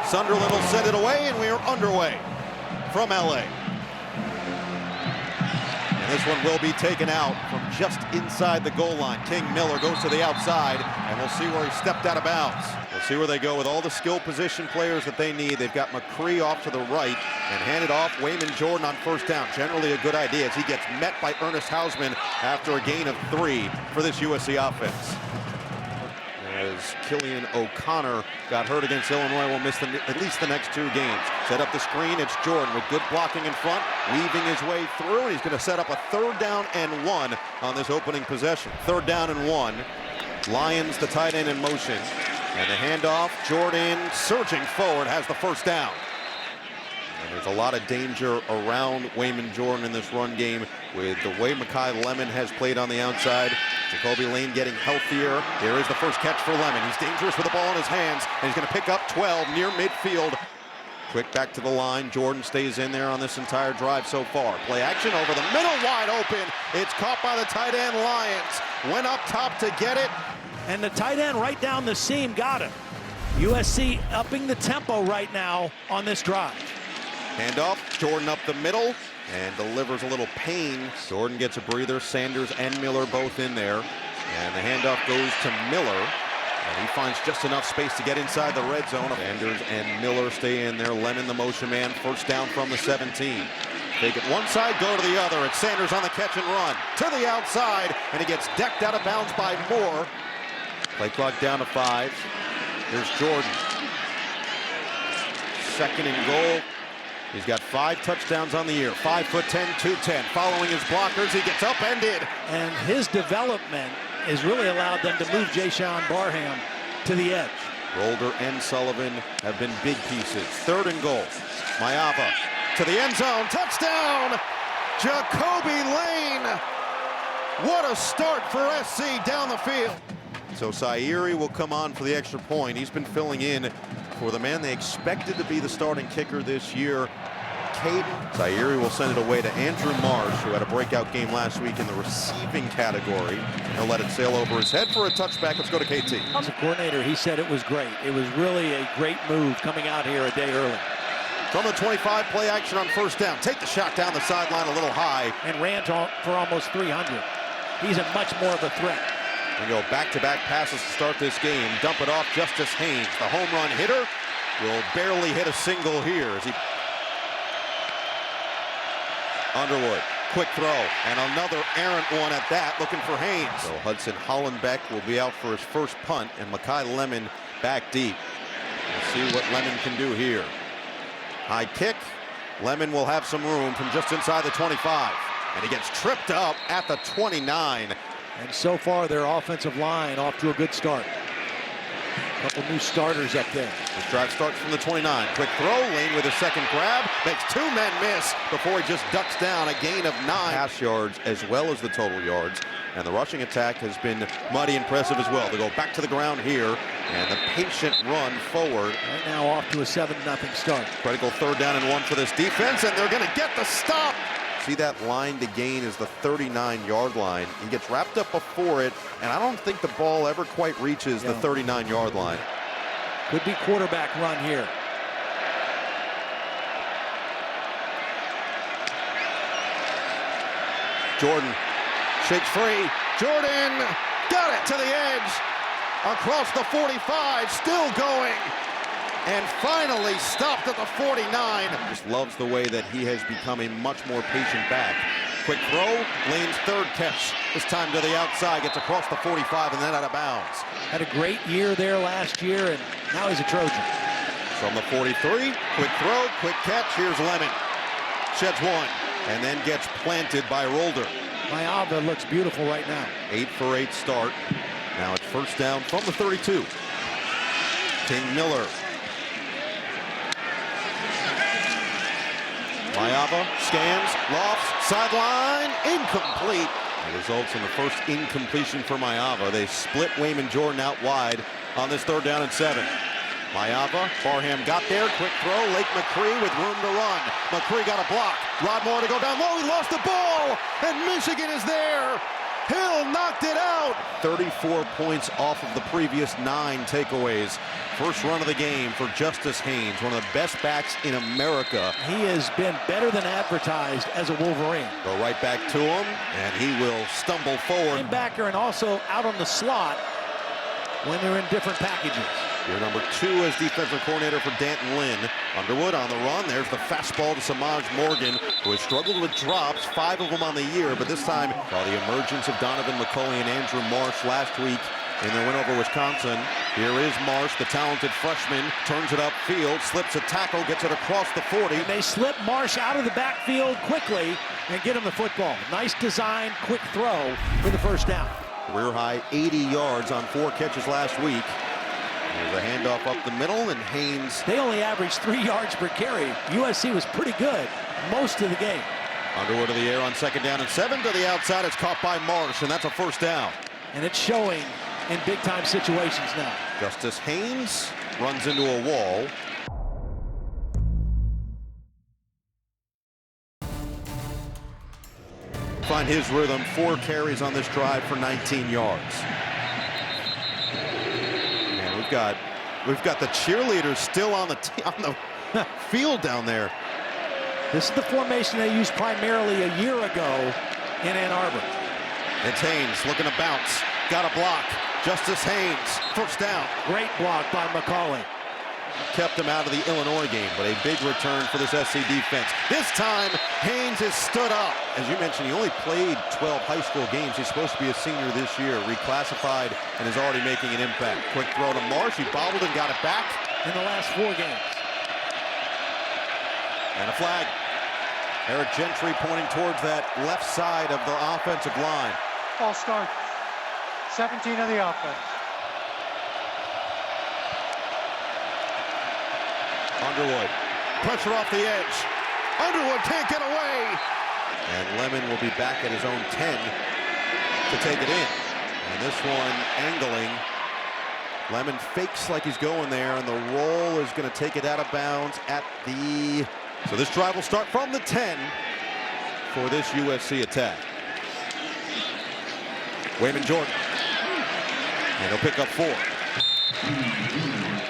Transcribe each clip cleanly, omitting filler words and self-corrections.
Sunderland will send it away, and we are underway from LA. And this one will be taken out from just inside the goal line. King Miller goes to the outside, and we'll see where he stepped out of bounds. We'll see where they go with all the skill position players that they need. They've got McCree off to the right and handed off Wayman Jordan on first down. Generally a good idea as he gets met by Ernest Hausman after a gain of 3 for this USC offense. As Killian O'Connor got hurt against Illinois, will miss at least the next 2 games. Set up the screen, it's Jordan with good blocking in front, weaving his way through, and he's going to set up a 3rd down and 1 on this opening possession. 3rd down and 1. Lyons, the tight end, in motion. And the handoff, Jordan surging forward, has the 1st down. And there's a lot of danger around Wayman Jordan in this run game with the way Makai Lemon has played on the outside. Jacoby Lane getting healthier. Here is the first catch for Lemon. He's dangerous with the ball in his hands, and he's going to pick up 12 near midfield. Quick back to the line. Jordan stays in there on this entire drive so far. Play action over the middle, wide open. It's caught by the tight end, Lyons. Went up top to get it. And the tight end right down the seam got him. USC upping the tempo right now on this drive. Handoff, Jordan up the middle and delivers a little pain. Jordan gets a breather. Sanders and Miller both in there. And the handoff goes to Miller. And he finds just enough space to get inside the red zone. Sanders and Miller stay in there. Lemon, the motion man, 1st down from the 17. Take it one side, go to the other. It's Sanders on the catch and run to the outside. And he gets decked out of bounds by Moore. Play clock down to 5. Here's Jordan. 2nd and goal. He's got 5 touchdowns on the year. 5'10", 210. Following his blockers, he gets upended. And his development has really allowed them to move Jayshon Barham to the edge. Rolder and Sullivan have been big pieces. 3rd and goal. Maiava to the end zone. Touchdown! Jacoby Lane. What a start for SC down the field. So Sairi will come on for the extra point. He's been filling in for the man they expected to be the starting kicker this year, Kate. Sairi will send it away to Andrew Marsh, who had a breakout game last week in the receiving category. He'll let it sail over his head for a touchback. Let's go to KT. As a coordinator, he said it was great. It was really a great move coming out here a day early. From the 25, play action on 1st down. Take the shot down the sideline a little high. And ran for almost 300. He's a much more of a threat. We go back-to-back passes to start this game. Dump it off Justice Haynes. The home run hitter will barely hit a single here as he... Underwood, quick throw, and another errant one at that, looking for Haynes. So Hudson Hollenbeck will be out for his 1st punt, and Makai Lemon back deep. We'll see what Lemon can do here. High kick. Lemon will have some room from just inside the 25, and he gets tripped up at the 29. And so far, their offensive line off to a good start. A couple new starters up there. This drive starts from the 29. Quick throw, Lane with a 2nd grab. Makes 2 men miss before he just ducks down. A gain of 9 pass yards as well as the total yards. And the rushing attack has been mighty impressive as well. They go back to the ground here. And the patient run forward. Right now off to a 7-0 start. Critical 3rd down and 1 for this defense. And they're going to get the stop. See that line to gain is the 39-yard line. He gets wrapped up before it, and I don't think the ball ever quite reaches the 39-yard line. Could be quarterback run here. Jordan shakes free. Jordan got it to the edge. Across the 45, still going. And finally stopped at the 49. Just loves the way that he has become a much more patient back. Quick throw, Lane's 3rd catch. This time to the outside, gets across the 45 and then out of bounds. Had a great year there last year, and now he's a Trojan. From the 43, quick throw, quick catch. Here's Lemon. Sheds 1 and then gets planted by Rolder. Maiava looks beautiful right now. 8 for 8 start. Now it's 1st down from the 32. King Miller. Maiava scans, lofts, sideline, incomplete. It results in the first incompletion for Maiava. They split Wayman Jordan out wide on this 3rd down and 7. Maiava, Barham got there, quick throw, Lake McCree with room to run. McCree got a block, Rod Moore to go down low, he lost the ball, and Michigan is there. Hill knocked it out. 34 points off of the previous 9 takeaways. First run of the game for Justice Haynes, one of the best backs in America. He has been better than advertised as a Wolverine. Go right back to him, and he will stumble forward. Linebacker and also out on the slot when they're in different packages. Your number 2 as defensive coordinator for Danton Lynn. Underwood on the run. There's the fastball to Samaj Morgan, who has struggled with drops, 5 of them on the year, but this time saw the emergence of Donovan McCauley and Andrew Marsh last week in their win over Wisconsin. Here is Marsh, the talented freshman, turns it upfield, slips a tackle, gets it across the 40. And they slip Marsh out of the backfield quickly and get him the football. Nice design, quick throw for the first down. Career high 80 yards on 4 catches last week. There's a handoff up the middle, and Haynes. They only averaged 3 yards per carry. USC was pretty good most of the game. Underwood to the air on 2nd down and 7 to the outside. It's caught by Marsh, and that's a first down. And it's showing in big-time situations now. Justice Haynes runs into a wall. Find his rhythm, 4 carries on this drive for 19 yards. And we've got the cheerleaders still on the field down there. This is the formation they used primarily a year ago in Ann Arbor. It's Haynes looking to bounce. Got a block. Justice Haynes, first down. Great block by McCauley. Kept him out of the Illinois game, but a big return for this SC defense. This time, Haynes is stood up. As you mentioned, he only played 12 high school games. He's supposed to be a senior this year, reclassified, and is already making an impact. Quick throw to Marsh. He bobbled and got it back. In the last 4 games. And a flag. Eric Gentry pointing towards that left side of the offensive line. False start. 17 of the offense. Underwood, pressure off the edge. Underwood can't get away. And Lemon will be back at his own 10 to take it in. And this one angling. Lemon fakes like he's going there, and the roll is going to take it out of bounds at the... So this drive will start from the 10 for this USC attack. Wayman Jordan. And he'll pick up 4.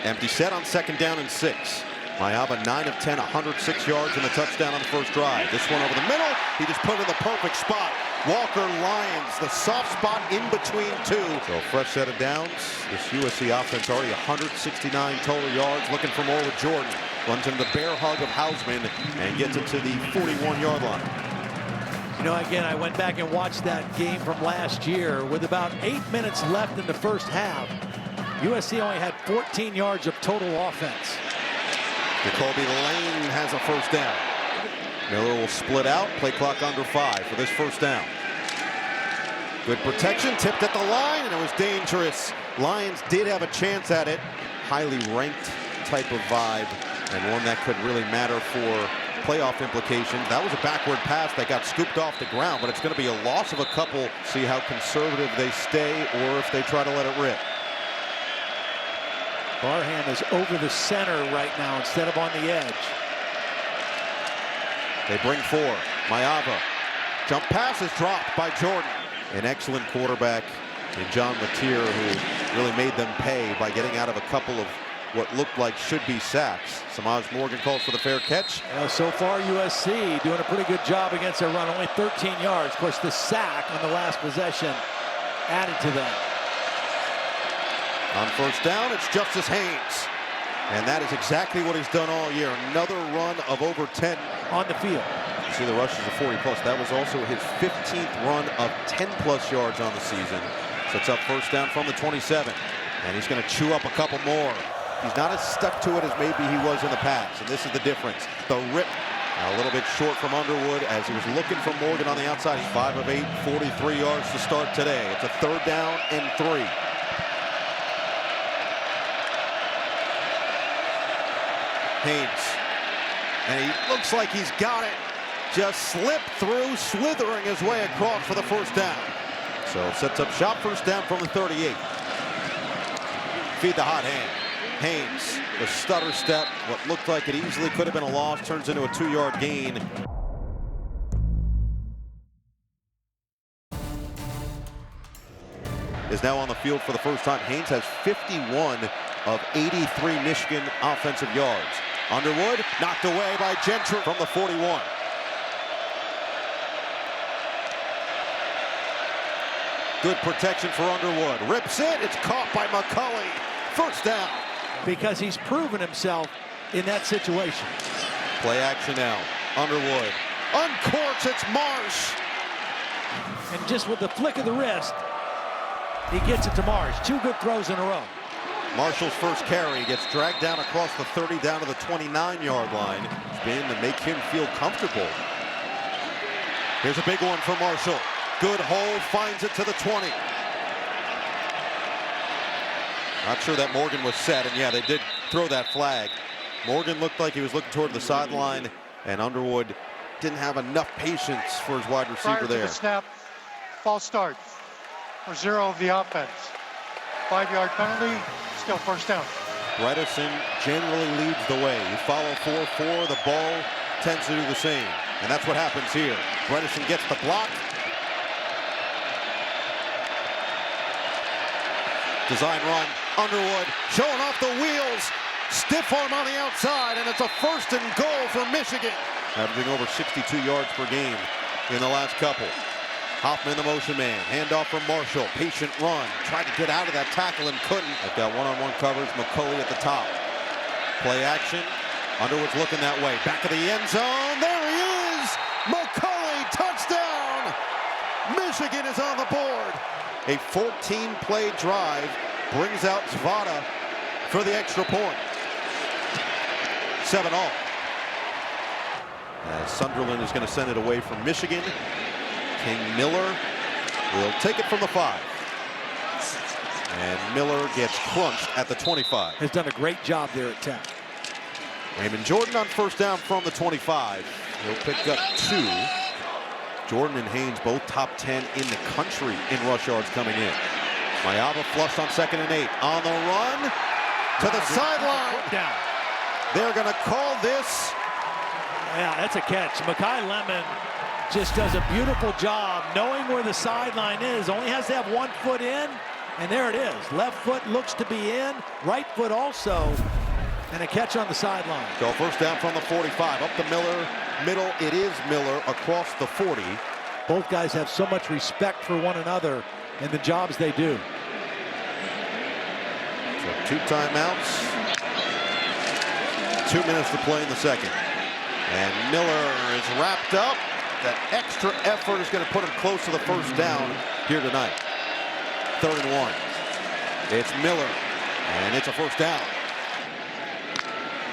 Empty set on 2nd down and 6. Maiava 9 of 10, 106 yards and a touchdown on the first drive. This one over the middle, he just put it in the perfect spot. Walker Lyons, the soft spot in between 2. So fresh set of downs. This USC offense already 169 total yards. Looking for more with Jordan. Runs into the bear hug of Hausman and gets it to the 41-yard line. You know, again, I went back and watched that game from last year. With about 8 minutes left in the first half, USC only had 14 yards of total offense. Jacoby Lane has a first down. Miller will split out, play clock under 5 for this first down. Good protection, tipped at the line, and it was dangerous. Lions did have a chance at it. Highly ranked type of vibe, and one that could really matter for playoff implications. That was a backward pass that got scooped off the ground, but it's going to be a loss of a couple. See how conservative they stay or if they try to let it rip. Barham is over the center right now instead of on the edge. They bring 4. Maiava. Jump pass is dropped by Jordan. An excellent quarterback in John Latier, who really made them pay by getting out of a couple of what looked like should be sacks. Samaj Morgan calls for the fair catch. So far, USC doing a pretty good job against their run. Only 13 yards. Of course, the sack on the last possession added to that. On first down, it's Justice Haynes. And that is exactly what he's done all year. Another run of over 10 on the field. You see the rushes of 40+. That was also his 15th run of 10+ yards on the season. Sets up first down from the 27. And he's going to chew up a couple more. He's not as stuck to it as maybe he was in the past. And this is the difference. The rip a little bit short from Underwood as he was looking for Morgan on the outside. He's 5 of 8, 43 yards to start today. It's a 3rd down and 3. Haynes, and he looks like he's got it. Just slipped through, slithering his way across for the first down. So sets up shop, first down from the 38. Feed the hot hand. Haynes, the stutter step, what looked like it easily could have been a loss, turns into a 2-yard gain. is now on the field for the first time. Haynes has 51 of 83 Michigan offensive yards. Underwood knocked away by Gentry from the 41. Good protection for Underwood. Rips it. It's caught by McCulley. First down. Because he's proven himself in that situation. Play action now. Underwood. Uncourts. It's Marsh. And just with the flick of the wrist, he gets it to Marsh. 2 good throws in a row. Marshall's first carry gets dragged down across the 30 down to the 29-yard line. Spin to make him feel comfortable. Here's a big one for Marshall. Good hole, finds it to the 20. Not sure that Morgan was set, and yeah, they did throw that flag. Morgan looked like he was looking toward the sideline, and Underwood didn't have enough patience for his wide receiver Prior to there. the snap, false start for 0 of the offense. 5-yard penalty, still first down. Bredesen generally leads the way. You follow 4-4, the ball tends to do the same. And that's what happens here. Bredesen gets the block. Design run. Underwood showing off the wheels. Stiff arm on the outside, and it's a 1st and goal for Michigan. Averaging over 62 yards per game in the last couple. Hoffman, the motion man. Handoff from Marshall. Patient run. Tried to get out of that tackle and couldn't. They've got one-on-one coverage. McCulley at the top. Play action. Underwood's looking that way. Back of the end zone. There he is. McCulley, touchdown. Michigan is on the board. A 14-play drive brings out Zvada for the extra point. 7-all. As Sunderland is going to send it away from Michigan. King Miller will take it from the 5. And Miller gets crunched at the 25. Has done a great job there at 10. Raymond Jordan on first down from the 25. He'll pick up 2. Jordan and Haynes both top 10 in the country in rush yards coming in. Maiava flushed on 2nd and 8. On the run to the sideline. Down. They're going to call this. Yeah, that's a catch. Mekhi Lemon just does a beautiful job knowing where the sideline is. Only has to have 1 foot in, and there it is. Left foot looks to be in, right foot also, and a catch on the sideline. So first down from the 45, up to Miller, middle, it is Miller across the 40. Both guys have so much respect for one another and the jobs they do. So 2 timeouts, 2 minutes to play in the second. And Miller is wrapped up. That extra effort is going to put him close to the first down here tonight. 3rd and 1. It's Miller, and it's a first down.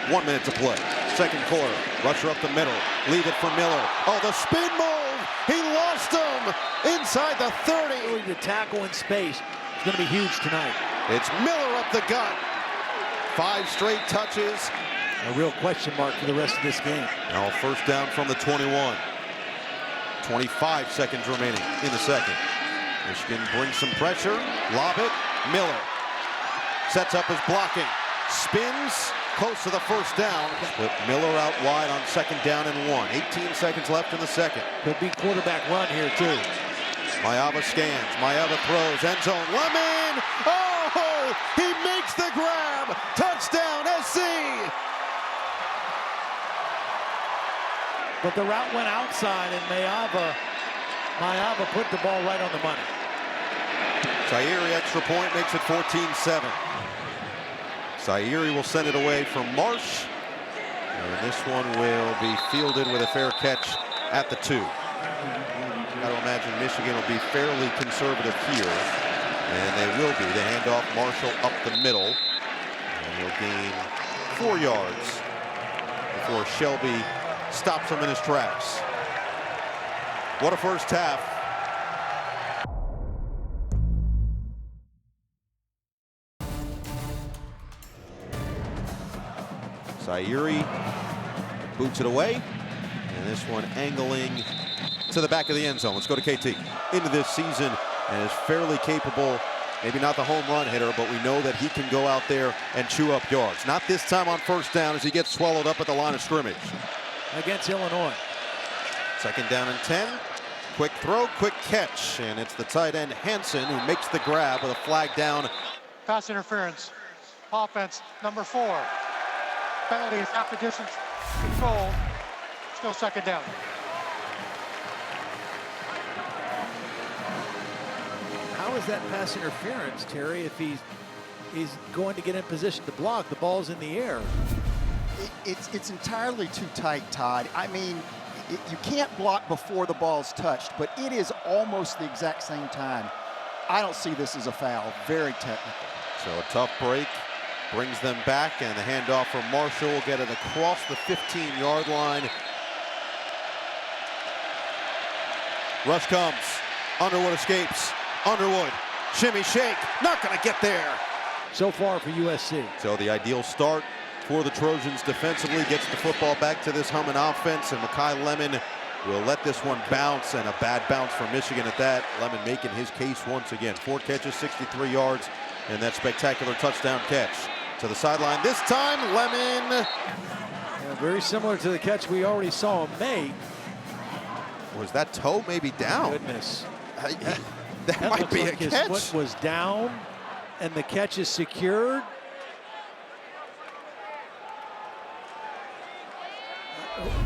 1 minute to play. Second quarter. Rusher up the middle. Leave it for Miller. Oh, the spin move. He lost him inside the 30. The tackle in space is going to be huge tonight. It's Miller up the gut. 5 straight touches. A real question mark for the rest of this game. Now first down from the 21. 25 seconds remaining in the second. Michigan brings some pressure. Lob it. Miller sets up his blocking. Spins close to the first down. Put Miller out wide on 2nd down and 1. 18 seconds left in the second. Could be quarterback run here too. Maiava scans. Maiava throws. End zone. Lemon. Oh! He makes the grab. Touchdown SC. But the route went outside, and Maiava put the ball right on the money. Zaire extra point makes it 14-7. Zaire will send it away from Marsh. And this one will be fielded with a fair catch at the 2. Got to imagine Michigan will be fairly conservative here. And they will be. The handoff, Marshall up the middle. And he'll gain 4 yards before Shelby stops him in his tracks. What a first half. Zaire boots it away. And this one angling to the back of the end zone. Let's go to KT. Into this season and is fairly capable. Maybe not the home run hitter, but we know that he can go out there and chew up yards. Not this time on first down as he gets swallowed up at the line of scrimmage. Against Illinois. 2nd down and 10. Quick throw, quick catch, and it's the tight end Hansen who makes the grab with a flag down. Pass interference. Offense, number 4. Penalty is half the distance. Control. Still second down. How is that pass interference, Terry, if he's going to get in position to block? The ball's in the air. It's entirely too tight, Todd. I mean, you can't block before the ball's touched, but it is almost the exact same time. I don't see this as a foul. Very technical. So a tough break brings them back, and the handoff from Marshall will get it across the 15-yard line. Rush comes. Underwood escapes. Underwood, shimmy shake, not going to get there. So far for USC. So the ideal start for the Trojans defensively gets the football back to this humming offense, and Makai Lemon will let this one bounce, and a bad bounce for Michigan at that. Lemon making his case once again. 4 catches, 63 yards, and that spectacular touchdown catch. To the sideline this time, Lemon. Yeah, very similar to the catch we already saw him make. Was that toe maybe down? Goodness. That might be like a catch. His foot was down, and the catch is secured.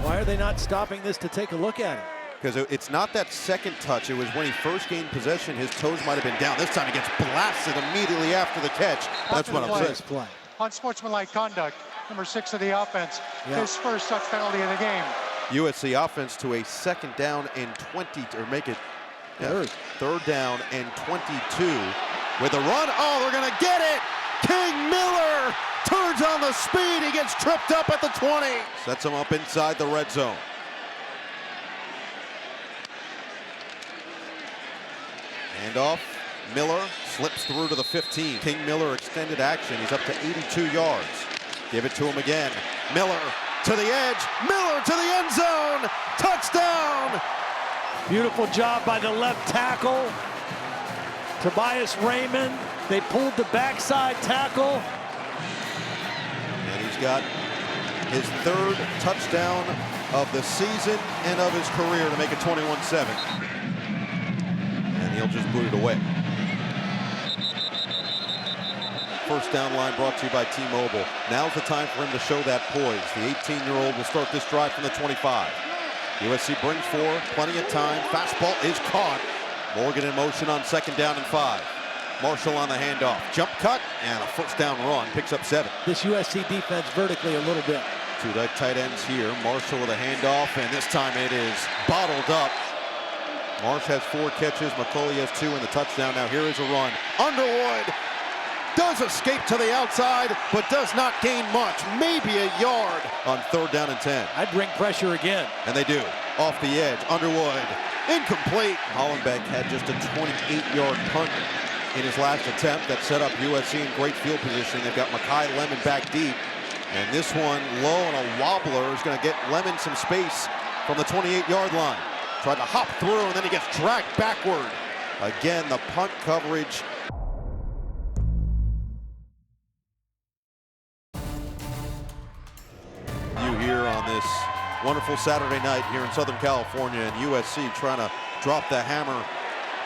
Why are they not stopping this to take a look at it? Because it's not that second touch. It was when he first gained possession, his toes might have been down. This time he gets blasted immediately after the catch. That's what I'm saying. Play. Unsportsmanlike conduct, number 6 of the offense. Yeah. His first such penalty of the game. USC offense to a 2nd down and 20, or make it third down and 22 with a run. Oh, they're going to get it. King Miller turns on the speed. He gets tripped up at the 20. Sets him up inside the red zone. Handoff. Miller slips through to the 15. King Miller extended action. He's up to 82 yards. Give it to him again. Miller to the edge. Miller to the end zone. Touchdown. Beautiful job by the left tackle, Tobias Raymond. They pulled the backside tackle. And he's got his 3rd touchdown of the season and of his career to make it 21-7. And he'll just boot it away. First down line brought to you by T-Mobile. Now's the time for him to show that poise. The 18-year-old will start this drive from the 25. USC brings 4, plenty of time. Fastball is caught. Morgan in motion on 2nd down and 5. Marshall on the handoff. Jump cut and a first down run. Picks up 7. This USC defense vertically a little bit. 2 tight ends here. Marshall with a handoff, and this time it is bottled up. Marsh has 4 catches. McCulley has 2 in the touchdown. Now here is a run. Underwood does escape to the outside, but does not gain much. Maybe a yard on 3rd down and 10. I'd bring pressure again. And they do. Off the edge. Underwood. Incomplete. Hollenbeck had just a 28-yard punt in his last attempt that set up USC in great field position. They've got Makai Lemon back deep. And this one low on a wobbler is going to get Lemon some space from the 28-yard line. Tried to hop through, and then he gets dragged backward. Again, the punt coverage. You here on this wonderful Saturday night here in Southern California, and USC trying to drop the hammer.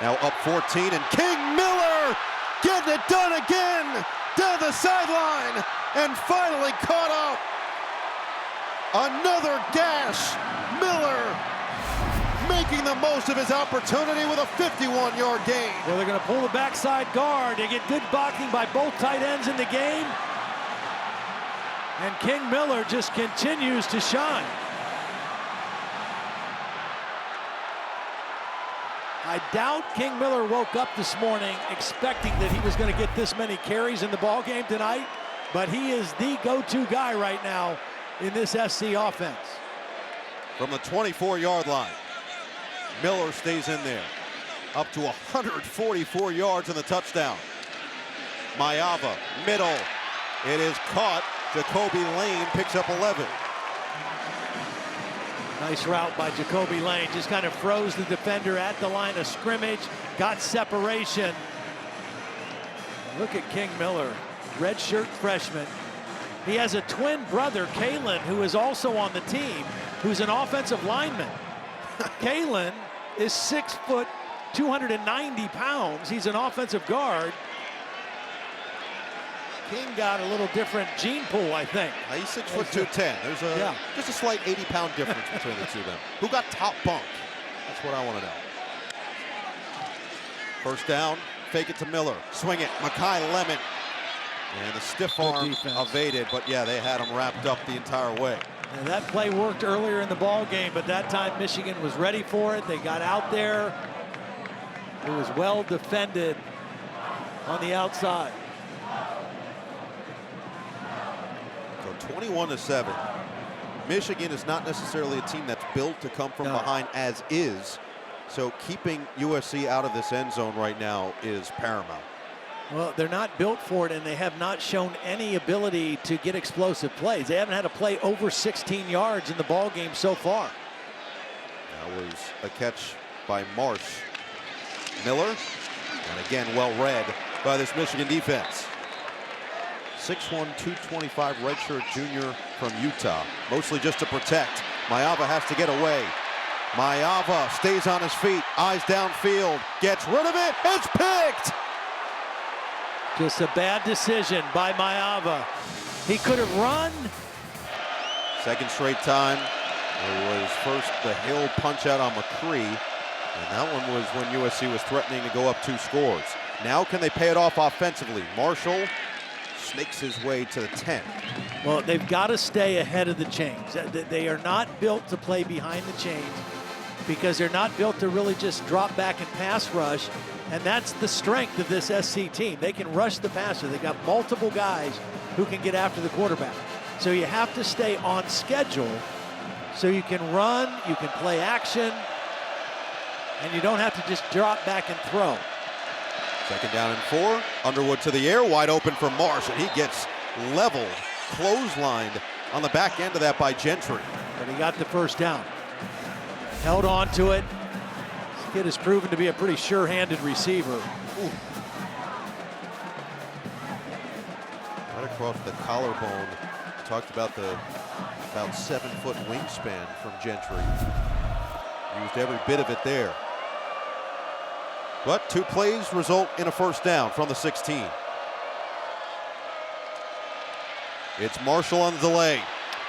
Now up 14, and King Miller getting it done again down the sideline, and finally caught up. Another gash. Miller making the most of his opportunity with a 51-yard gain. Well, they're going to pull the backside guard. They get good blocking by both tight ends in the game. And King Miller just continues to shine. I doubt King Miller woke up this morning expecting that he was going to get this many carries in the ball game tonight, but he is the go-to guy right now in this SC offense. From the 24-yard line, Miller stays in there. Up to 144 yards in the touchdown. Maiava, middle. It is caught. Jacoby Lane picks up 11. Nice route by Jacoby Lane. Just kind of froze the defender at the line of scrimmage. Got separation. Look at King Miller, redshirt freshman. He has a twin brother, Kalen, who is also on the team, who's an offensive lineman. Kalen is 6 foot, 290 pounds. He's an offensive guard. King got a little different gene pool, I think. He's 6 foot 210. There's just a slight 80-pound difference between the two of them. Who got top bunk? That's what I want to know. First down, fake it to Miller. Swing it, Makai Lemon. And the stiff arm evaded, but yeah, they had him wrapped up the entire way. And that play worked earlier in the ball game, but that time Michigan was ready for it. They got out there. It was well defended on the outside. So 21-7. Michigan is not necessarily a team that's built to come from behind as is. So keeping USC out of this end zone right now is paramount. Well, they're not built for it, and they have not shown any ability to get explosive plays. They haven't had a play over 16 yards in the ball game so far. That was a catch by Marsh. Miller, and again, well read by this Michigan defense. 6'1", 225 redshirt junior from Utah, mostly just to protect. Maiava has to get away. Maiava stays on his feet, eyes downfield, gets rid of it, it's picked! Just a bad decision by Maiava. He could have run. Second straight time. It was first the Hill punch out on McCree, and that one was when USC was threatening to go up 2 scores. Now can they pay it off offensively? Marshall snakes his way to the 10. Well, they've got to stay ahead of the chains. They are not built to play behind the chains because they're not built to really just drop back and pass rush. And that's the strength of this SC team. They can rush the passer. They got multiple guys who can get after the quarterback. So you have to stay on schedule so you can run, you can play action, and you don't have to just drop back and throw. Second down and 4. Underwood to the air, wide open for Marsh, and he gets level, clotheslined on the back end of that by Gentry. But he got the first down. Held on to it. This kid has proven to be a pretty sure-handed receiver. Ooh. Right across the collarbone. Talked about the about 7-foot wingspan from Gentry. Used every bit of it there. But 2 plays result in a first down from the 16. It's Marshall on the delay.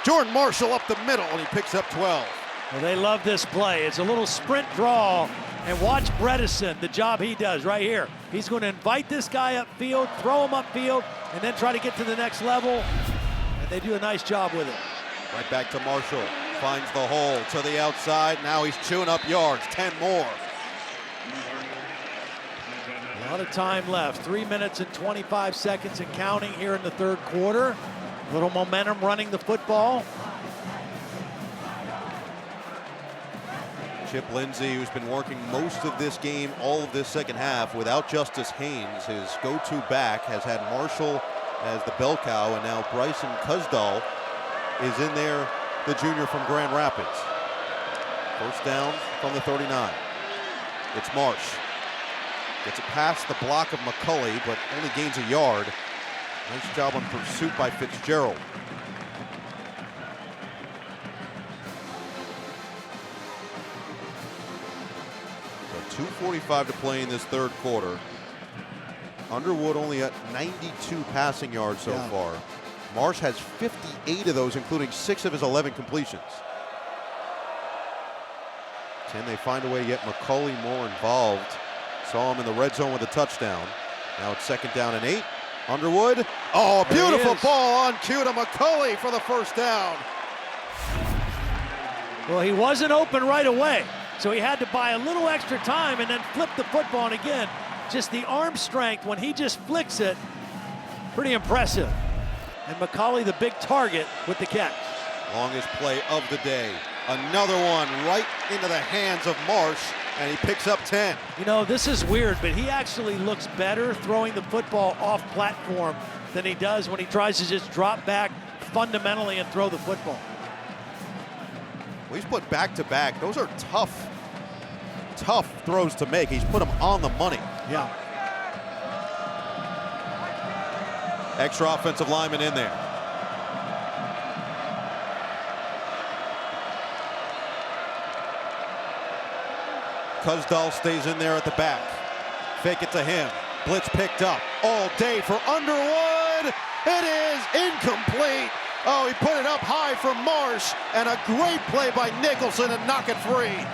Jordan Marshall up the middle, and he picks up 12. Well, they love this play. It's a little sprint draw, and watch Bredesen, the job he does right here. He's going to invite this guy upfield, throw him upfield, and then try to get to the next level, and they do a nice job with it. Right back to Marshall. Finds the hole to the outside. Now he's chewing up yards, 10 more. A lot of time left. 3 minutes and 25 seconds and counting here in the third quarter. A little momentum running the football. Chip Lindsey, who's been working most of this game, all of this second half, without Justice Haynes, his go-to back, has had Marshall as the bell cow, and now Bryson Cusdall is in there, the junior from Grand Rapids. First down from the 39. It's Marsh. Gets it past the block of McCulley, but only gains a yard. Nice job on pursuit by Fitzgerald. So 2:45 to play in this third quarter. Underwood only at 92 passing yards so far. Marsh has 58 of those, including 6 of his 11 completions. Can they find a way to get McCulley more involved? Saw him in the red zone with a touchdown. Now it's second down and 8. Underwood. Oh, beautiful ball on cue to McCulley for the first down. Well, he wasn't open right away, so he had to buy a little extra time and then flip the football. And again, just the arm strength when he just flicks it, pretty impressive. And McCulley, the big target with the catch. Longest play of the day. Another one right into the hands of Marsh, and he picks up 10. You know, this is weird, but he actually looks better throwing the football off platform than he does when he tries to just drop back fundamentally and throw the football. Well, he's put back-to-back. Those are tough throws to make. He's put them on the money. Yeah. Extra offensive lineman in there. Kuzdal stays in there at the back. Fake it to him. Blitz picked up all day for Underwood. It is incomplete. Oh, he put it up high for Marsh, and a great play by Nicholson to knock it free.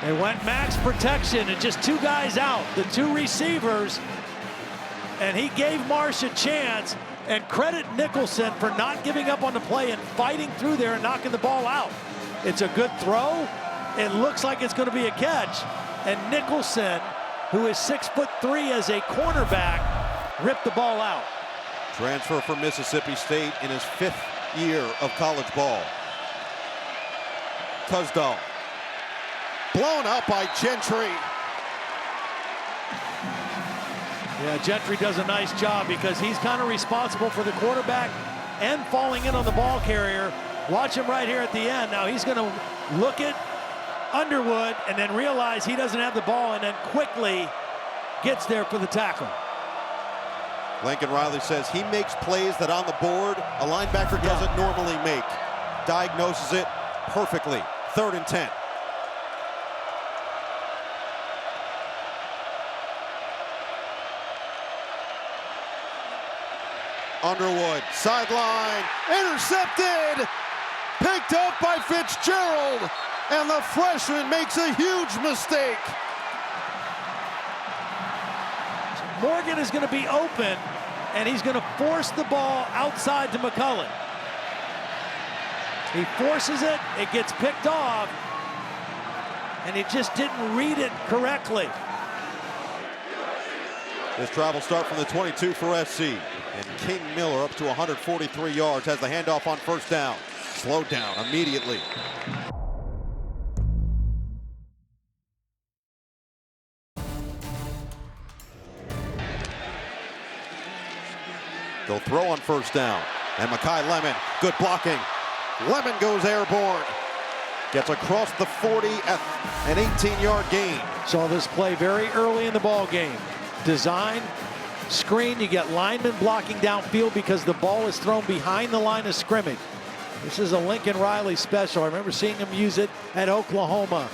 They went max protection and just two guys out, the two receivers, and he gave Marsh a chance. And credit Nicholson for not giving up on the play and fighting through there and knocking the ball out. It's a good throw. It looks like it's going to be a catch. And Nicholson, who is 6'3" as a cornerback, ripped the ball out. Transfer from Mississippi State in his 5th year of college ball. Kuzdal. Blown out by Gentry. Yeah, Gentry does a nice job because he's kind of responsible for the quarterback and falling in on the ball carrier. Watch him right here at the end. Now he's going to look at Underwood and then realize he doesn't have the ball and then quickly gets there for the tackle. Lincoln Riley says he makes plays that on the board a linebacker doesn't normally make. Diagnoses it perfectly. 3rd and 10. Underwood, sideline, intercepted, picked up by Fitzgerald, and the freshman makes a huge mistake. Morgan is going to be open, and he's going to force the ball outside to McCullen. He forces it, it gets picked off, and he just didn't read it correctly. This travel start from the 22 for SC. And King Miller up to 143 yards, has the handoff on 1st down. Slowed down immediately. They'll throw on 1st down. And Makai Lemon, good blocking. Lemon goes airborne. Gets across the 40 at an 18-yard gain. Saw this play very early in the ball game. Design, screen, you get linemen blocking downfield because the ball is thrown behind the line of scrimmage. This is a Lincoln Riley special. I remember seeing him use it at Oklahoma.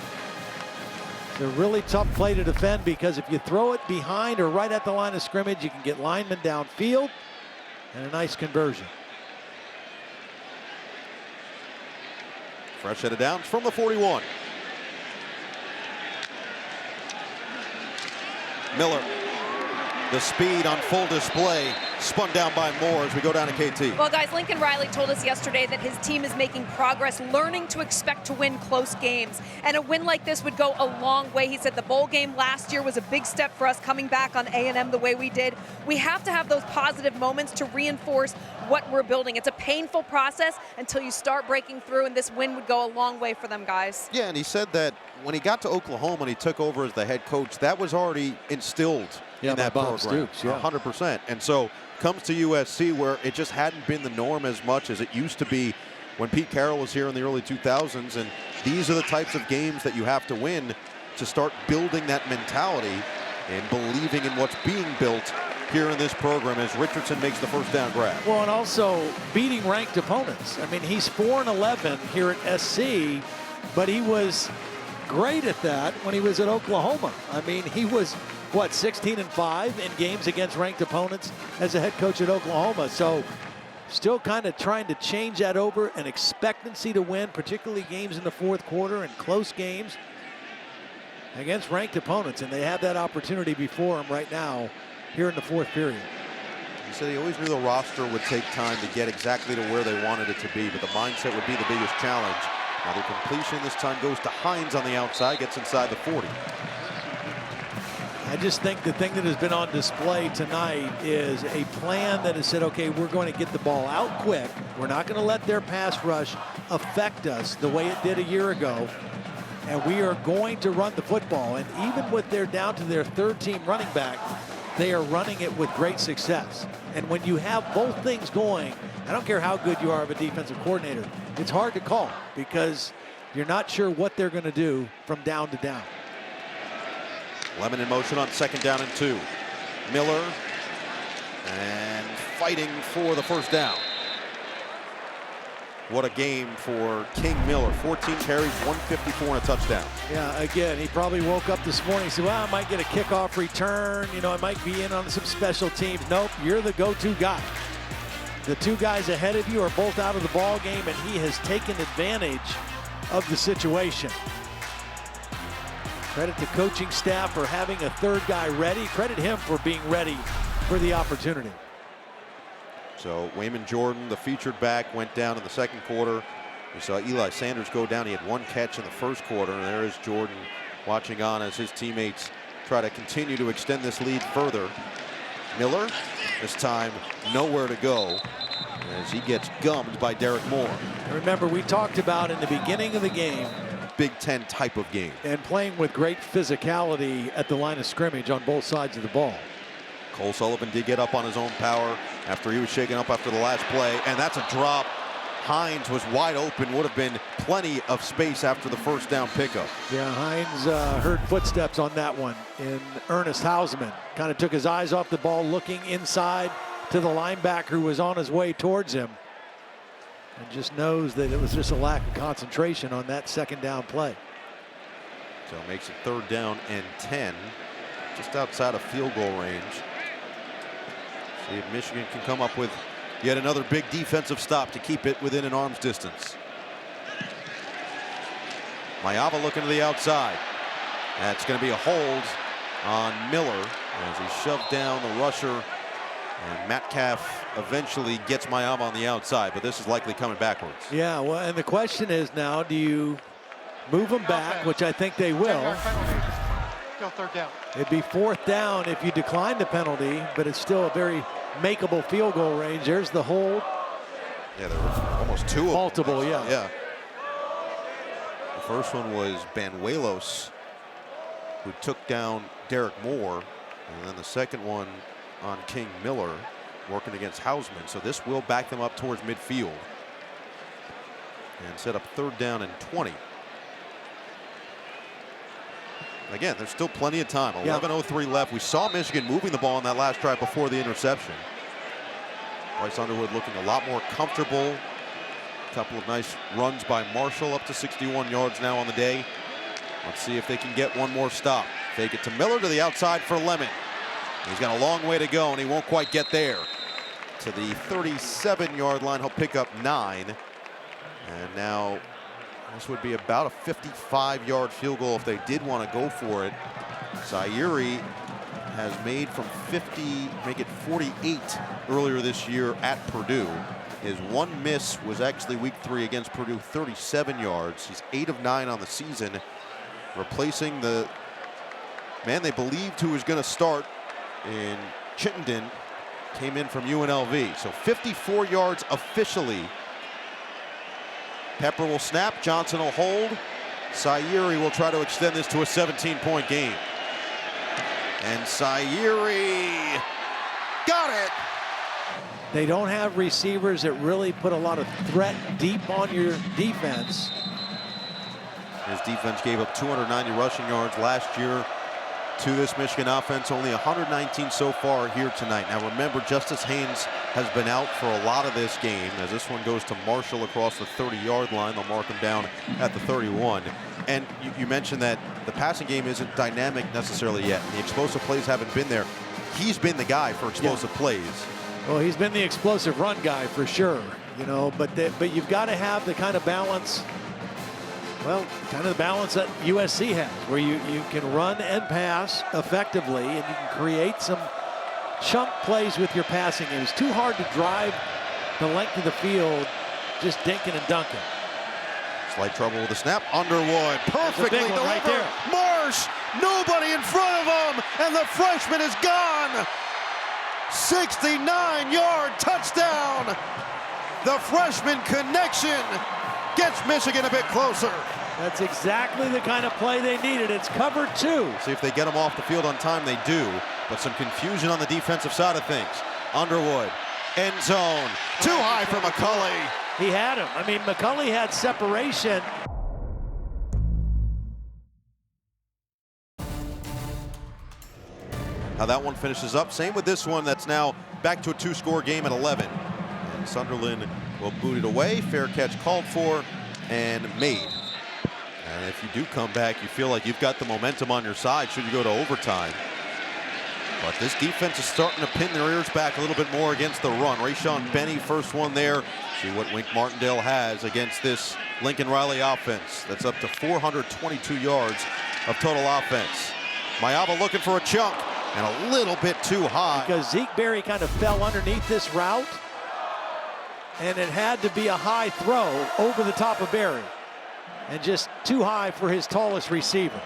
It's a really tough play to defend because if you throw it behind or right at the line of scrimmage, you can get linemen downfield and a nice conversion. Fresh set of downs from the 41. Miller. The speed on full display, spun down by Moore as we go down to KT. Well, guys, Lincoln Riley told us yesterday that his team is making progress, learning to expect to win close games. And a win like this would go a long way. He said the bowl game last year was a big step for us coming back on A&M the way we did. We have to have those positive moments to reinforce what we're building. It's a painful process until you start breaking through, and this win would go a long way for them, guys. Yeah, and he said that when he got to Oklahoma and he took over as the head coach, that was already instilled in that Bob program. Stoops, yeah. 100%. And so comes to USC where it just hadn't been the norm as much as it used to be when Pete Carroll was here in the early 2000s. And these are the types of games that you have to win to start building that mentality and believing in what's being built here in this program as Richardson makes the 1st down grab. Well, and also beating ranked opponents. I mean, he's 4-11 here at SC, but he was great at that when he was at Oklahoma. I mean, he was, what, 16-5 in games against ranked opponents as a head coach at Oklahoma. So still kind of trying to change that over, an expectancy to win, particularly games in the 4th quarter and close games against ranked opponents. And they have that opportunity before them right now here in the 4th period. He said he always knew the roster would take time to get exactly to where they wanted it to be, but the mindset would be the biggest challenge. Now the completion this time goes to Hines on the outside, gets inside the 40. I just think the thing that has been on display tonight is a plan that has said, okay, we're going to get the ball out quick. We're not going to let their pass rush affect us the way it did a year ago. And we are going to run the football. And even with they're down to their 3rd team running back, they are running it with great success. And when you have both things going, I don't care how good you are of a defensive coordinator, it's hard to call because you're not sure what they're going to do from down to down. Lemon in motion on 2nd down and 2. Miller and fighting for the 1st down. What a game for King Miller. 14 carries, 154 and a touchdown. Yeah, again, he probably woke up this morning and said, well, I might get a kickoff return. You know, I might be in on some special teams. Nope, you're the go-to guy. The two guys ahead of you are both out of the ball game, and he has taken advantage of the situation. Credit the coaching staff for having a third guy ready. Credit him for being ready for the opportunity. So Wayman Jordan, the featured back, went down in the second quarter. We saw Eli Sanders go down. He had one catch in the first quarter, and there is Jordan watching on as his teammates try to continue to extend this lead further. Miller, this time nowhere to go as he gets gummed by Derek Moore. Remember, we talked about in the beginning of the game, Big Ten type of game. And playing with great physicality at the line of scrimmage on both sides of the ball. Cole Sullivan did get up on his own power after he was shaken up after the last play, and that's a drop. Hines was wide open, would have been plenty of space after the first down pickup. Yeah, Hines heard footsteps on that one in Ernest Hausman. Kind of took his eyes off the ball, looking inside to the linebacker who was on his way towards him. And just knows that it was just a lack of concentration on that second down play. So it makes it 3rd down and 10, just outside of field goal range. See if Michigan can come up with yet another big defensive stop to keep it within an arm's distance. Maiava looking to the outside. That's going to be a hold on Miller as he shoved down the rusher. And Metcalf eventually gets Maiava on the outside, but this is likely coming backwards. Yeah, well, and the question is now, do you move them back, which I think they will. Still 3rd down. It'd be 4th down if you decline the penalty, but it's still a very makeable field goal range. There's the hold. Yeah, there were almost 2 of them. Multiple, yeah. Yeah. The first one was Banuelos, who took down Derek Moore, and then the second one on King Miller, working against Hausman. So this will back them up towards midfield and set up 3rd down and 20. Again, there's still plenty of time. 11:03 left. We saw Michigan moving the ball on that last drive before the interception. Bryce Underwood looking a lot more comfortable. A couple of nice runs by Marshall, up to 61 yards now on the day. Let's see if they can get one more stop. Fake it to Miller to the outside for Lemon. He's got a long way to go, and he won't quite get there. To the 37-yard line, he'll pick up 9. And now this would be about a 55-yard field goal if they did want to go for it. Zaire has made from 50, make it 48 earlier this year at Purdue. His one miss was actually week 3 against Purdue, 37 yards. He's 8 of 9 on the season, replacing the man they believed who was going to start in Chittenden, came in from UNLV. So 54 yards officially. Pepper will snap, Johnson will hold. Zaire will try to extend this to a 17-point game. And Zaire got it. They don't have receivers that really put a lot of threat deep on your defense. His defense gave up 290 rushing yards last year to this Michigan offense, only 119 so far here tonight. Now remember, Justice Haynes has been out for a lot of this game as this one goes to Marshall across the 30-yard line. They'll mark him down at the 31. And you mentioned that the passing game isn't dynamic necessarily yet. The explosive plays haven't been there. He's been the guy for explosive plays. Well, he's been the explosive run guy for sure, you know, but you've got to have the kind of balance, well, kind of the balance that USC has, where you can run and pass effectively, and you can create some chunk plays with your passing. It was too hard to drive the length of the field just dinking and dunking. Slight trouble with the snap. Underwood perfectly delivered. Right there. Marsh, nobody in front of him, and the freshman is gone. 69-yard touchdown. The freshman connection gets Michigan a bit closer. That's exactly the kind of play they needed. It's cover 2. See if they get him off the field on time. They do, but some confusion on the defensive side of things. Underwood, end zone, too high for McCulley. He had him. I mean, McCulley had separation. How that one finishes up. Same with this one that's now back to a 2-score game at 11. And Sunderland will boot it away. Fair catch called for and made. And if you do come back, you feel like you've got the momentum on your side should you go to overtime. But this defense is starting to pin their ears back a little bit more against the run. Rayshawn Benny, first one there. See what Wink Martindale has against this Lincoln Riley offense. That's up to 422 yards of total offense. Maiava looking for a chunk and a little bit too high. Because Zeke Berry kind of fell underneath this route, and it had to be a high throw over the top of Berry, and just too high for his tallest receiver.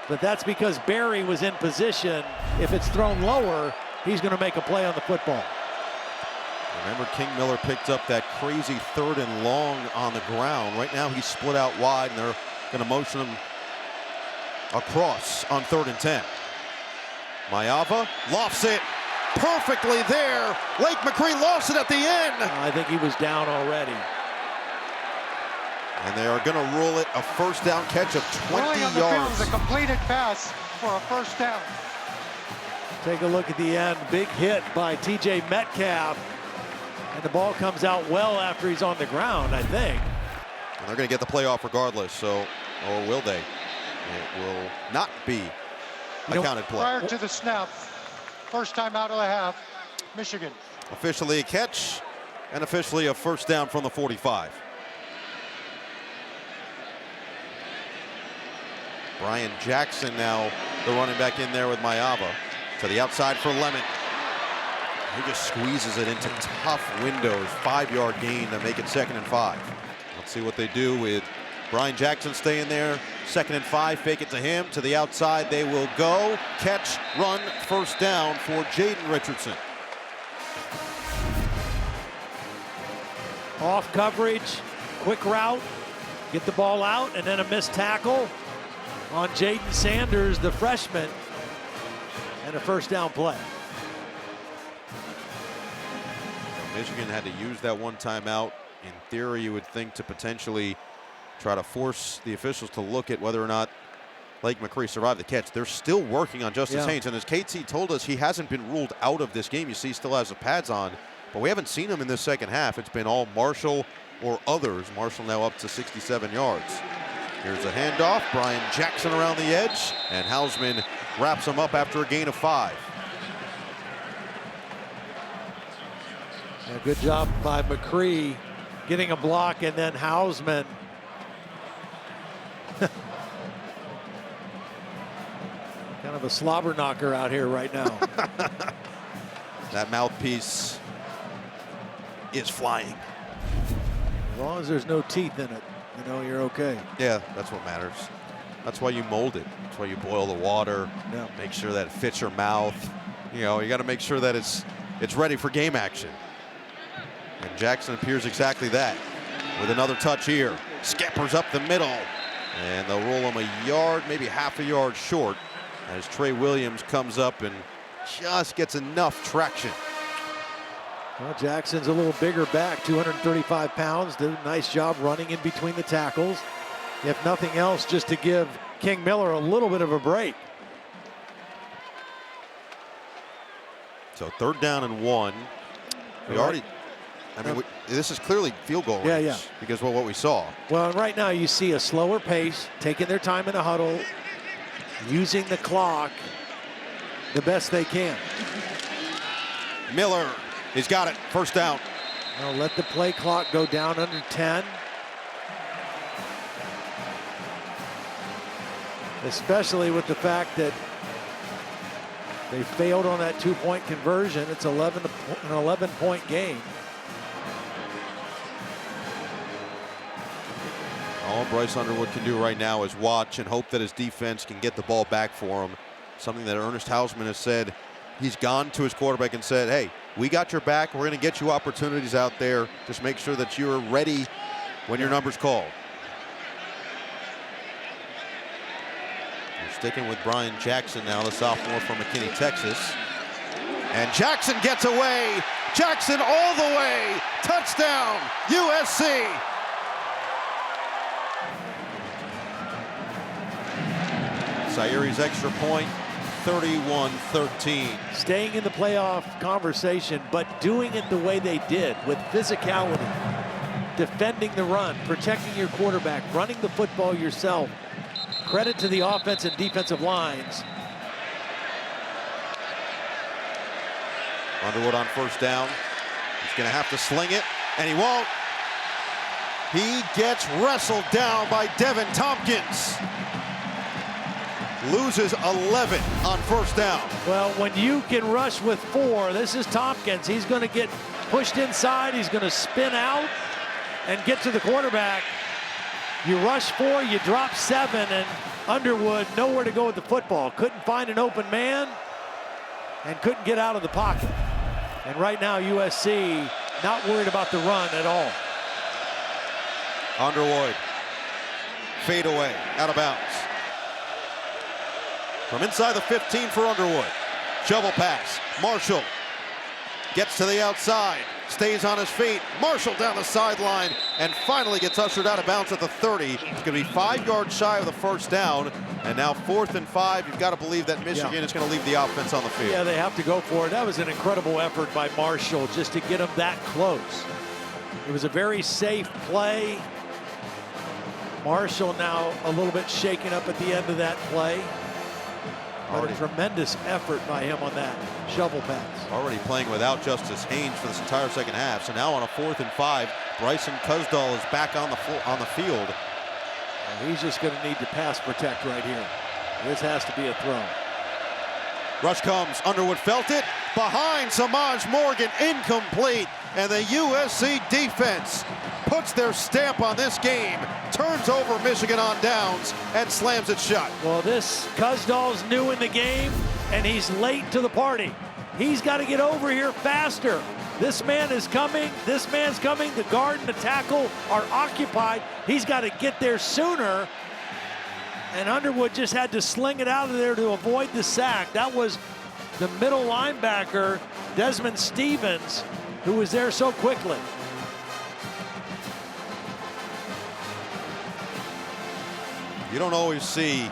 But that's because Berry was in position. If it's thrown lower, he's going to make a play on the football. Remember, King Miller picked up that crazy 3rd and long on the ground. Right now he's split out wide, and they're going to motion him across on 3rd and 10. Maiava lofts it perfectly there. Lake McCree lost it at the end. I think he was down already. And they are going to rule it a first down catch of 20 on the yards. field is a completed pass for a first down. Take a look at the end. Big hit by TJ Metcalf. And the ball comes out well after he's on the ground, I think. And they're going to get the play off regardless, so, or will they? It will not be a counted play. Prior to the snap, first time out of the half, Michigan. Officially a catch and officially a first down from the 45. Brian Jackson now the running back in there with Maiava to the outside for Lemon. He just squeezes it into tough windows. 5-yard gain to make it 2nd and 5. Let's see what they do with Brian Jackson staying there. 2nd and 5, fake it to him. To the outside they will go. Catch, run, first down for Jayden Richardson. Off coverage, quick route, get the ball out, and then a missed tackle on Jaden Sanders, the freshman, and a first down play. Michigan had to use that one timeout. In theory, you would think to potentially try to force the officials to look at whether or not Lake McCree survived the catch. They're still working on Justice Haynes, and as KT told us, he hasn't been ruled out of this game. You see he still has the pads on, but we haven't seen him in this second half. It's been all Marshall or others. Marshall now up to 67 yards. Here's a handoff. Brian Jackson around the edge, and Hausman wraps him up after a gain of 5. Yeah, good job by McCree getting a block, and then Hausman. Kind of a slobber knocker out here right now. That mouthpiece is flying. As long as there's no teeth in it, you know, you're okay. Yeah, that's what matters. That's why you mold it. That's why you boil the water. Yeah. Make sure that it fits your mouth. You know, you got to make sure that it's ready for game action. And Jackson appears exactly that. With another touch here. Scampers up the middle. And they'll roll him a yard, maybe half a yard short, as Trey Williams comes up and just gets enough traction. Well, Jackson's a little bigger back, 235 pounds. Did a nice job running in between the tackles. If nothing else, just to give King Miller a little bit of a break. So 3rd down and 1. We already, I mean, this is clearly field goal range because of what we saw. Well, right now you see a slower pace, taking their time in the huddle, using the clock the best they can. Miller, he's got it. First down. Now let the play clock go down under 10. Especially with the fact that they failed on that 2-point conversion. It's an 11-point game. All Bryce Underwood can do right now is watch and hope that his defense can get the ball back for him. Something that Ernest Hausman has said. He's gone to his quarterback and said, hey, we got your back. We're going to get you opportunities out there. Just make sure that you're ready when your number's called. We're sticking with Brian Jackson now, the sophomore from McKinney, Texas. And Jackson gets away. Jackson all the way. Touchdown, USC. Sayeri's extra point, 31-13. Staying in the playoff conversation, but doing it the way they did, with physicality, defending the run, protecting your quarterback, running the football yourself. Credit to the offense and defensive lines. Underwood on first down. He's going to have to sling it, and he won't. He gets wrestled down by Devin Tompkins. Loses 11 on first down. Well, when you can rush with 4, this is Tompkins. He's going to get pushed inside. He's going to spin out and get to the quarterback. You rush 4, you drop 7, and Underwood nowhere to go with the football. Couldn't find an open man and couldn't get out of the pocket. And right now, USC not worried about the run at all. Underwood, fade away, out of bounds. From inside the 15 for Underwood. Shovel pass, Marshall gets to the outside, stays on his feet. Marshall down the sideline and finally gets ushered out of bounds at the 30. It's going to be 5 yards shy of the first down. And now 4th and 5. You've got to believe that Michigan is going to leave the offense on the field. Yeah, they have to go for it. That was an incredible effort by Marshall just to get him that close. It was a very safe play. Marshall now a little bit shaken up at the end of that play. But a tremendous effort by him on that shovel pass. Already playing without Justice Haynes for this entire second half. So now on a 4th and 5, Bryson Kuzdal is back on the field. And he's just going to need to pass protect right here. This has to be a throw. Rush comes, Underwood felt it, behind Samaj Morgan, incomplete, and the USC defense puts their stamp on this game, turns over Michigan on downs, and slams it shut. Well, this Kuzdal's new in the game, and he's late to the party. He's got to get over here faster. This man is coming, this man's coming, the guard and the tackle are occupied. He's got to get there sooner. And Underwood just had to sling it out of there to avoid the sack. That was the middle linebacker, Desmond Stevens, who was there so quickly. You don't always see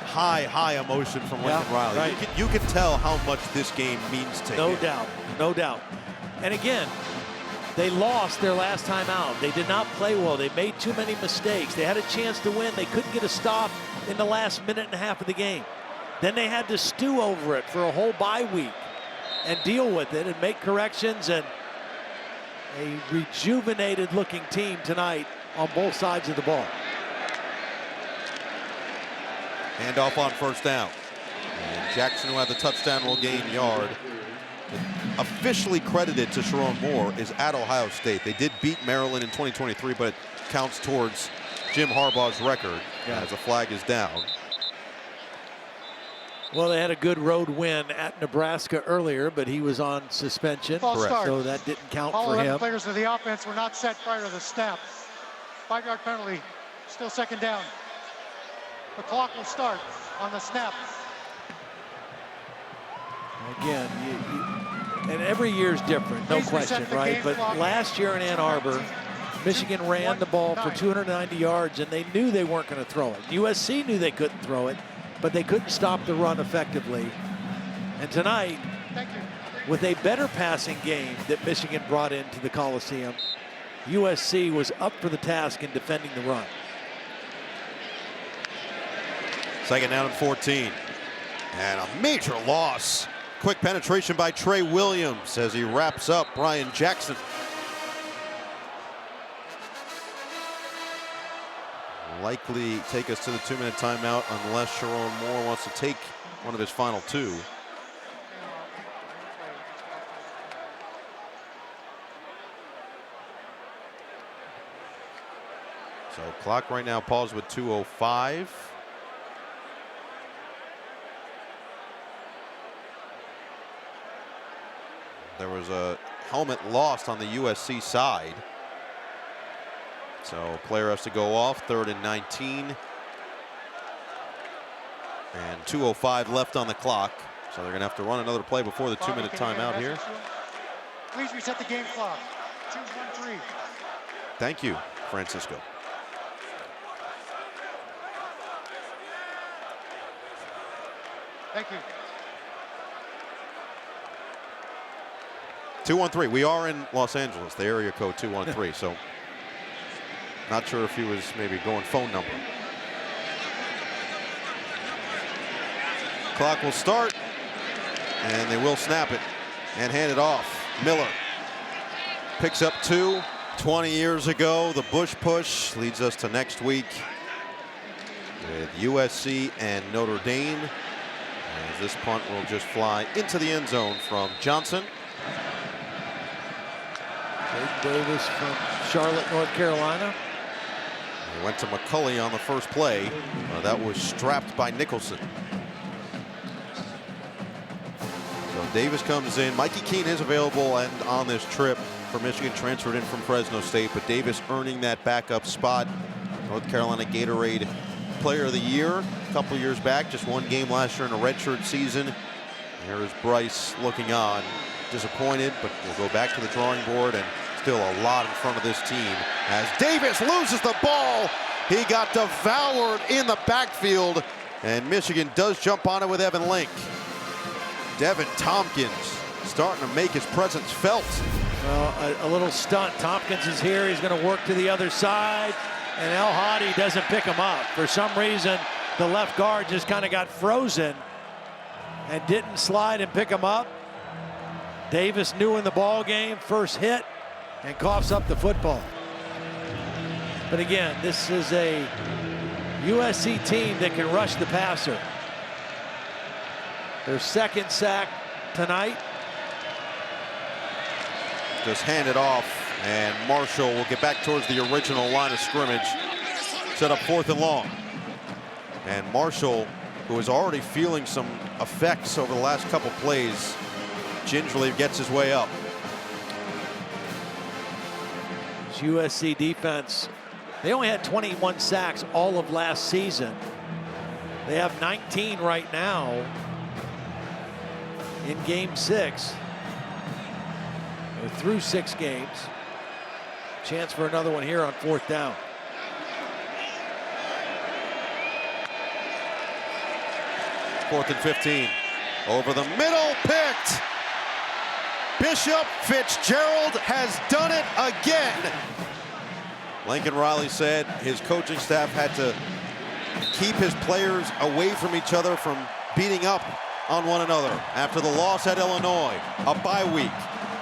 high emotion from Lincoln Riley. Right. You can tell how much this game means to him. No doubt, no doubt. And again, they lost their last time out. They did not play well. They made too many mistakes. They had a chance to win. They couldn't get a stop in the last minute and a half of the game. Then they had to stew over it for a whole bye week and deal with it and make corrections. And a rejuvenated looking team tonight on both sides of the ball. Handoff on first down. And Jackson, who had the touchdown, will gain yard. Officially credited to Sharon Moore is at Ohio State. They did beat Maryland in 2023, but it counts towards Jim Harbaugh's record as the flag is down. Well, they had a good road win at Nebraska earlier, but he was on suspension. Correct. So that didn't count All for 11 him. players of the offense were not set prior to the snap. 5-yard penalty, still second down. The clock will start on the snap. Again, and every year's different, no Please question, reset the right? game But clock. last year in Ann Arbor, Michigan ran the ball for 290 yards, and they knew they weren't going to throw it. USC knew they couldn't throw it, but they couldn't stop the run effectively. And tonight, with a better passing game that Michigan brought into the Coliseum, USC was up for the task in defending the run. Second down and 14. And a major loss. Quick penetration by Trey Williams as he wraps up Brian Jackson. Likely take us to the 2-minute timeout unless Sharon Moore wants to take one of his final 2. So clock right now paused with 2:05. There was a helmet lost on the USC side. So player has to go off, 3rd and 19. And 2:05 left on the clock. So they're going to have to run another play before the 2-minute timeout here. Please reset the game clock. 2-1-3. Thank you, Francisco. Thank you. 213. We are in Los Angeles, the area code 213. So not sure if he was maybe going phone number. Clock will start, and they will snap it and hand it off. Miller picks up 2. 20 years ago, the Bush push leads us to next week with USC and Notre Dame. As this punt will just fly into the end zone from Johnson. Jayden Davis from Charlotte, North Carolina. He went to McCulley on the first play. That was strapped by Nicholson. So Davis comes in. Mikey Keene is available and on this trip for Michigan, transferred in from Fresno State, but Davis earning that backup spot. North Carolina Gatorade Player of the Year a couple years back, just one game last year in a redshirt season. Here is Bryce looking on, disappointed, but we'll go back to the drawing board, and still a lot in front of this team as Davis loses the ball. He got devoured in the backfield, and Michigan does jump on it with Evan Link. Devin Tompkins starting to make his presence felt. Well, a little stunt. Tompkins is here. He's going to work to the other side, and El Hadi doesn't pick him up. For some reason, the left guard just kind of got frozen and didn't slide and pick him up. Davis new in the ball game, first hit, and coughs up the football. But again, this is a USC team that can rush the passer. Their second sack tonight. Just hand it off, and Marshall will get back towards the original line of scrimmage. Set up 4th and long. And Marshall, who is already feeling some effects over the last couple plays, gingerly gets his way up. This USC defense, they only had 21 sacks all of last season. They have 19 right now in game 6. They're through 6 games. Chance for another one here on 4th down. Fourth and 15. Over the middle, picked. Bishop Fitzgerald has done it again. Lincoln Riley said his coaching staff had to keep his players away from each other, from beating up on one another after the loss at Illinois, a bye week,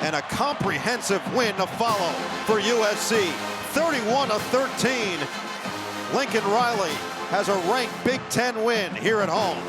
and a comprehensive win to follow for USC. 31-13. Lincoln Riley has a ranked Big Ten win here at home.